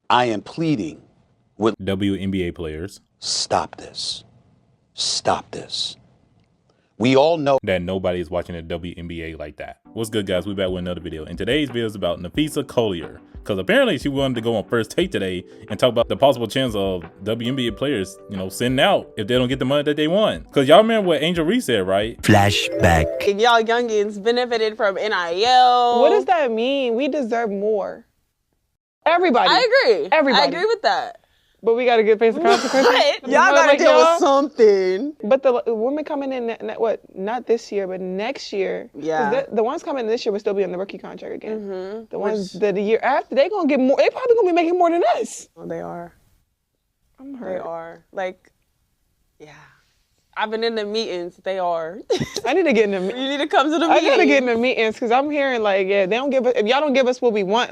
I am pleading with WNBA players. Stop this. Stop this. We all know that nobody is watching the WNBA like that. What's good, guys? We back with another video. And today's video is about Napheesa Collier. Because apparently she wanted to go on First Take today and talk about the possible chance of WNBA players, sitting out if they don't get the money that they want. Because y'all remember what Angel Reese said, right? Flashback. Y'all youngins benefited from NIL. What does that mean? We deserve more. Everybody. I agree. Everybody. I agree with that. But we got to get face the consequences. Y'all got to deal with something. But the women coming in, not this year, but next year. Yeah. The ones coming in this year will still be on the rookie contract again. Mm-hmm. The ones that the year after, they going to get more. They probably going to be making more than us. Oh, they are. I'm hurt. They are. Yeah. I've been in the meetings. They are. I need to get in the meetings. You need to come to the meetings. I got to get in the meetings because I'm hearing they don't give us, if y'all don't give us what we want,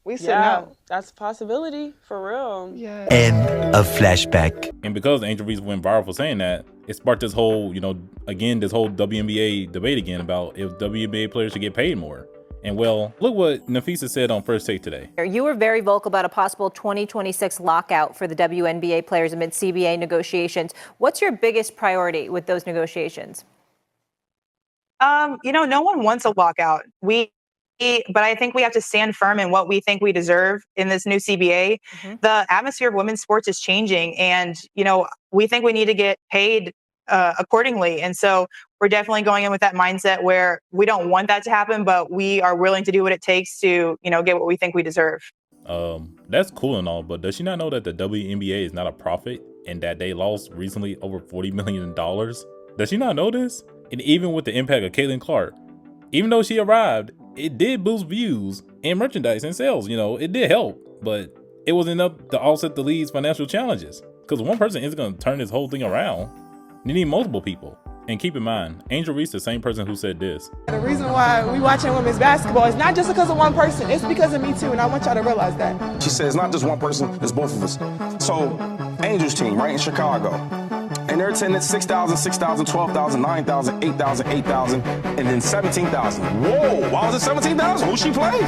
we sitting out. That's a possibility, for real. Yeah. End of flashback. And because Angel Reese went viral for saying that, it sparked this whole, this whole WNBA debate again about if WNBA players should get paid more. And well, look what Napheesa said on First Take today. You were very vocal about a possible 2026 lockout for the WNBA players amid CBA negotiations. What's your biggest priority with those negotiations? No one wants a lockout. But I think we have to stand firm in what we think we deserve in this new CBA. Mm-hmm. The atmosphere of women's sports is changing, and we think we need to get paid accordingly. And so we're definitely going in with that mindset where we don't want that to happen, but we are willing to do what it takes to get what we think we deserve. That's cool and all, but does she not know that the WNBA is not a profit and that they lost recently over $40 million? Does she not know this? And even with the impact of Caitlin Clark, even though she arrived, it did boost views and merchandise and sales. It did help, but it wasn't enough to offset the league's financial challenges. Because one person isn't going to turn this whole thing around. You need multiple people. And keep in mind, Angel Reese, the same person who said this. The reason why we watching women's basketball is not just because of one person. It's because of me too, and I want y'all to realize that. She said it's not just one person, it's both of us. So, Angel's team, right, in Chicago. And their attendance, 6,000, 6,000, 12,000, 9,000, 8,000, 8,000, and then 17,000. Whoa, why was it 17,000? Who she played?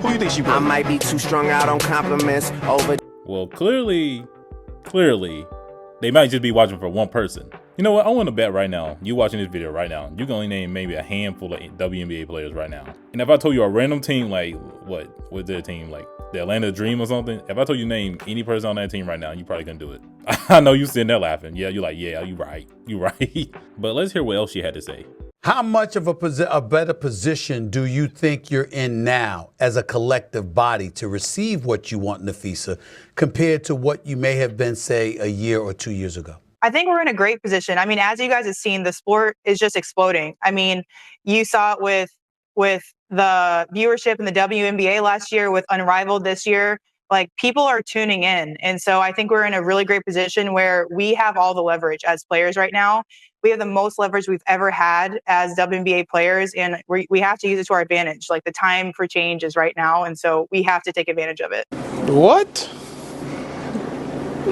Who you think she played? I might be too strung out on compliments over. Well, clearly, they might just be watching for one person. You know what? I want to bet right now, you watching this video right now, you can only name maybe a handful of WNBA players right now. And if I told you a random team, what's their team, the Atlanta Dream or something, if I told you name any person on that team right now, you probably couldn't do it. I know you sitting there laughing. Yeah, you're like, yeah, you're right. But let's hear what else she had to say. How much of a better position do you think you're in now as a collective body to receive what you want, Napheesa, compared to what you may have been, say, a year or 2 years ago? I think we're in a great position. I mean, as you guys have seen, the sport is just exploding. I mean, you saw it with the viewership in the WNBA last year, with Unrivaled this year. People are tuning in. And so I think we're in a really great position where we have all the leverage as players right now. We have the most leverage we've ever had as WNBA players, and we have to use it to our advantage. The time for change is right now, and so we have to take advantage of it. What?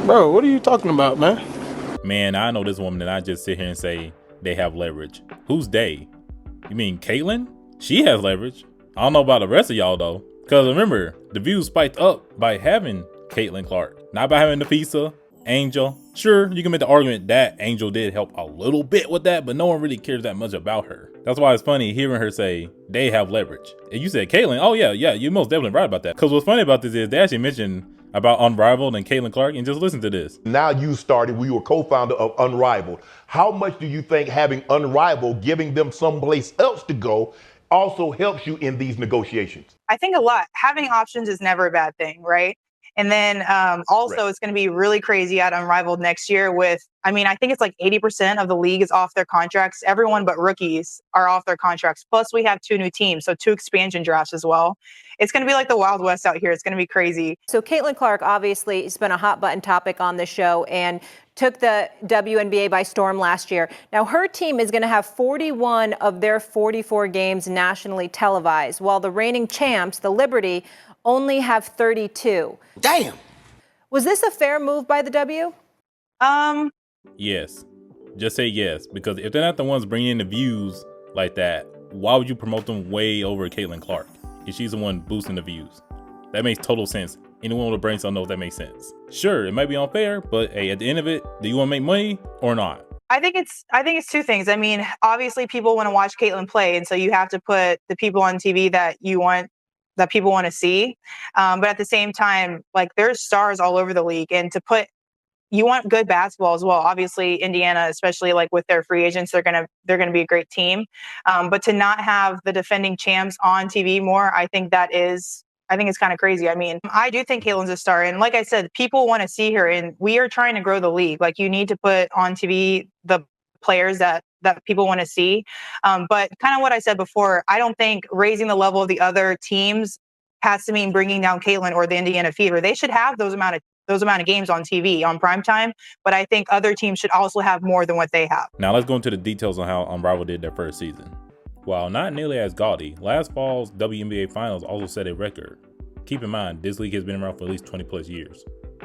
Bro, what are you talking about, man? Man, I know this woman that I just sit here and say they have leverage. Who's they? You mean Caitlin? She has leverage. I don't know about the rest of y'all though. Because remember, the views spiked up by having Caitlin Clark, not by having Napheesa, Angel. Sure, you can make the argument that Angel did help a little bit with that, but no one really cares that much about her. That's why it's funny hearing her say they have leverage. And you said Caitlin, oh yeah, you're most definitely right about that. Because what's funny about this is they actually mentioned about Unrivaled and Caitlin Clark, and just listen to this. Now we were co-founder of Unrivaled. How much do you think having Unrivaled, giving them someplace else to go, also helps you in these negotiations? I think a lot. Having options is never a bad thing, right? And then also It's going to be really crazy at Unrivaled next year I think it's 80% of the league is off their contracts. Everyone but rookies are off their contracts. Plus we have 2 new teams, so 2 expansion drafts as well. It's going to be like the Wild West out here. It's going to be crazy. So Caitlin Clark obviously has been a hot button topic on the show and took the WNBA by storm last year. Now her team is going to have 41 of their 44 games nationally televised, while the reigning champs, the Liberty, only have 32. Damn. Was this a fair move by the W? Yes. Just say yes, because if they're not the ones bringing in the views like that, why would you promote them way over Caitlin Clark if she's the one boosting the views? That makes total sense Anyone with a brain cell knows that makes sense. Sure, it might be unfair, but hey, at the end of it, do you want to make money or not? I think it's two things. I mean, obviously people want to watch Caitlin play, and so you have to put the people on TV that people want to see. But at the same time, like, there's stars all over the league, and you want good basketball as well. Obviously, Indiana, especially like with their free agents, they're gonna be a great team. But to not have the defending champs on TV more, I think it's kind of crazy. I mean, I do think Caitlin's a star. And like I said, people want to see her, and we are trying to grow the league. Like, you need to put on TV the players that people want to see. But kind of what I said before, I don't think raising the level of the other teams has to mean bringing down Caitlin or the Indiana Fever. They should have those amount of games on TV on primetime, but I think other teams should also have more than what they have. Now let's go into the details on how Unrivaled did their first season. While not nearly as gaudy, last fall's WNBA Finals also set a record. Keep in mind, this league has been around for at least 20 plus years.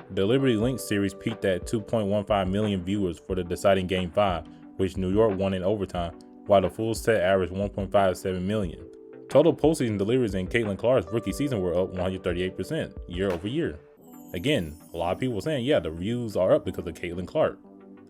The Liberty Link series peaked at 2.15 million viewers for the deciding Game 5, which New York won in overtime, while the full set averaged 1.57 million. Total postseason deliveries in Caitlin Clark's rookie season were up 138% year over year. Again, a lot of people saying, yeah, the views are up because of Caitlin Clark.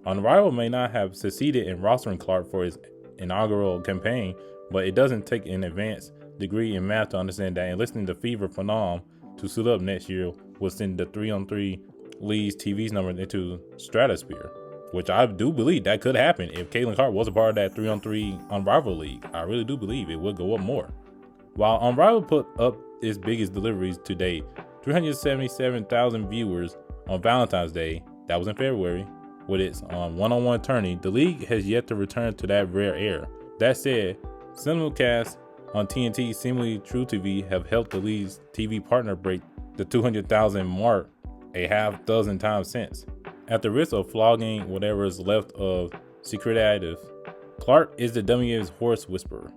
Unrivaled may not have succeeded in rostering Clark for his inaugural campaign, but it doesn't take an advanced degree in math to understand that enlisting the Fever Phenom to suit up next year will send the 3-on-3 league's TV's number into stratosphere, which I do believe that could happen if Caitlin Clark was a part of that 3-on-3 Unrivaled league. I really do believe it would go up more. While Unrivaled put up its biggest deliveries to date, 377,000 viewers on Valentine's Day, that was in February, with its one-on-one tourney, the league has yet to return to that rare air. That said, simulcasts on TNT, seemingly True TV, have helped the league's TV partner break the 200,000 mark a half dozen times since. At the risk of flogging whatever is left of Secretative, Clark is the WNBA's horse whisperer.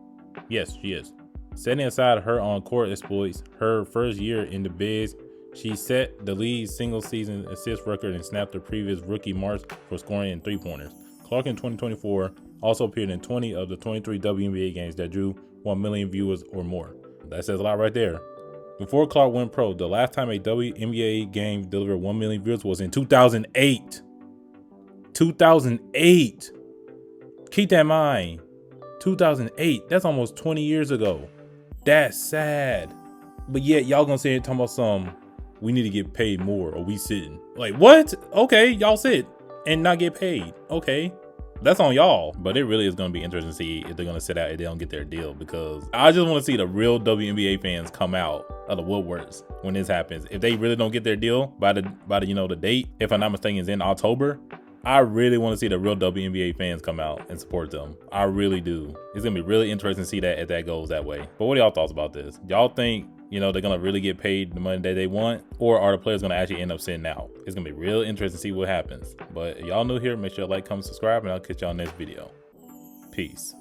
Yes, she is. Setting aside her on-court exploits, her first year in the bigs, she set the league's single-season assist record and snapped the previous rookie marks for scoring in three-pointers. Clark in 2024 also appeared in 20 of the 23 WNBA games that drew 1 million viewers or more. That says a lot right there. Before Clark went pro, the last time a WNBA game delivered 1 million viewers was in 2008. 2008. Keep that in mind. 2008. That's almost 20 years ago. That's sad. But yet y'all gonna sit here talking about we need to get paid more or we sitting. Like, what? Okay, y'all sit and not get paid. Okay. That's on y'all, but it really is going to be interesting to see if they're going to sit out if they don't get their deal, because I just want to see the real WNBA fans come out of the woodworks when this happens. If they really don't get their deal by the the date, if I'm not mistaken, is in October, I really want to see the real WNBA fans come out and support them. I really do. It's going to be really interesting to see that if that goes that way. But what are y'all thoughts about this? Y'all think they're going to really get paid the money that they want, or are the players going to actually end up sitting out? It's going to be real interesting to see what happens. But if y'all new here, make sure to like, comment, subscribe, and I'll catch y'all next video. Peace.